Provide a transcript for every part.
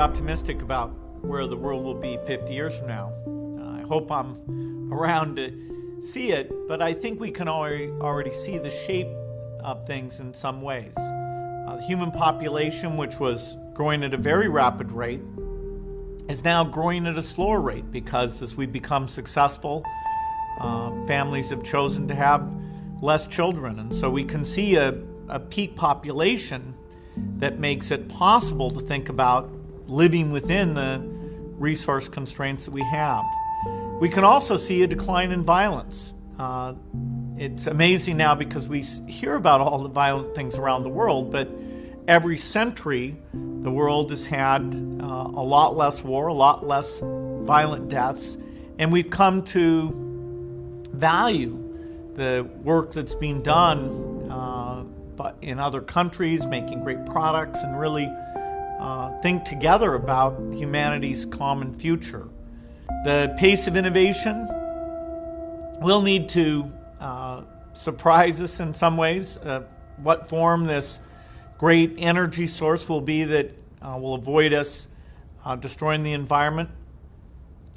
optimistic about where the world will be 50 years from now. I hope I'm around to see it, but I think we can already see the shape of things in some ways. The human population, which was growing at a very rapid rate, is now growing at a slower rate because as we become successful, families have chosen to have less children. And so we can see a peak population that makes it possible to think about living within the resource constraints that we have. We can also see a decline in violence. It's amazing now because we hear about all the violent things around the world, but every century the world has had a lot less war, a lot less violent deaths, and we've come to value the work that's being done but in other countries, making great products, and really think together about humanity's common future. The pace of innovation will need to surprise us in some ways. What form this great energy source will be that will avoid us destroying the environment.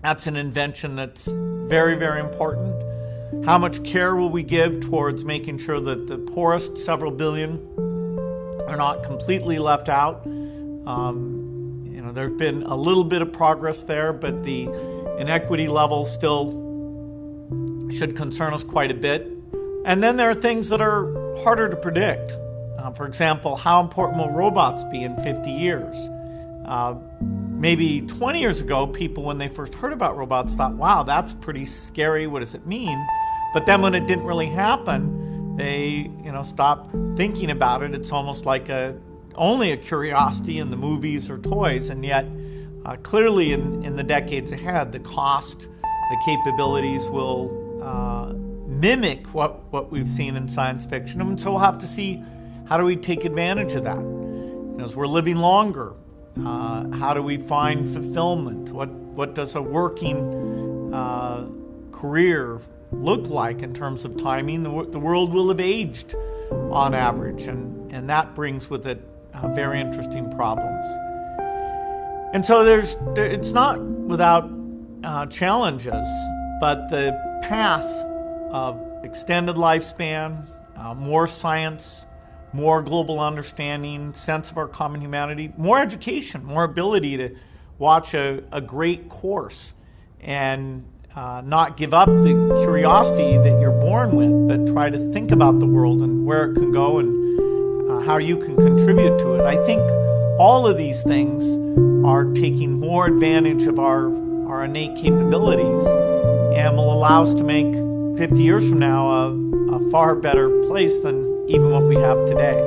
That's an invention that's very, very important. How much care will we give towards making sure that the poorest several billion are not completely left out? There's been a little bit of progress there, but the inequity level still should concern us quite a bit. And then there are things that are harder to predict. For example, how important will robots be in 50 years? Maybe 20 years ago, people, when they first heard about robots, thought, wow, that's pretty scary. What does it mean? But then when it didn't really happen, they stopped thinking about it. It's almost like only a curiosity in the movies or toys. And yet, clearly in the decades ahead, the cost, the capabilities will mimic what we've seen in science fiction. And so we'll have to see, how do we take advantage of that? As we're living longer, how do we find fulfillment? What does a working career look like in terms of timing? The world will have aged on average, and that brings with it very interesting problems. And so it's not without challenges, but the path of extended lifespan, more science, more global understanding, sense of our common humanity, more education, more ability to watch a great course and not give up the curiosity that you're born with, but try to think about the world and where it can go and how you can contribute to it. I think all of these things are taking more advantage of our innate capabilities and will allow us to make 50 years from now a far better place than even what we have today.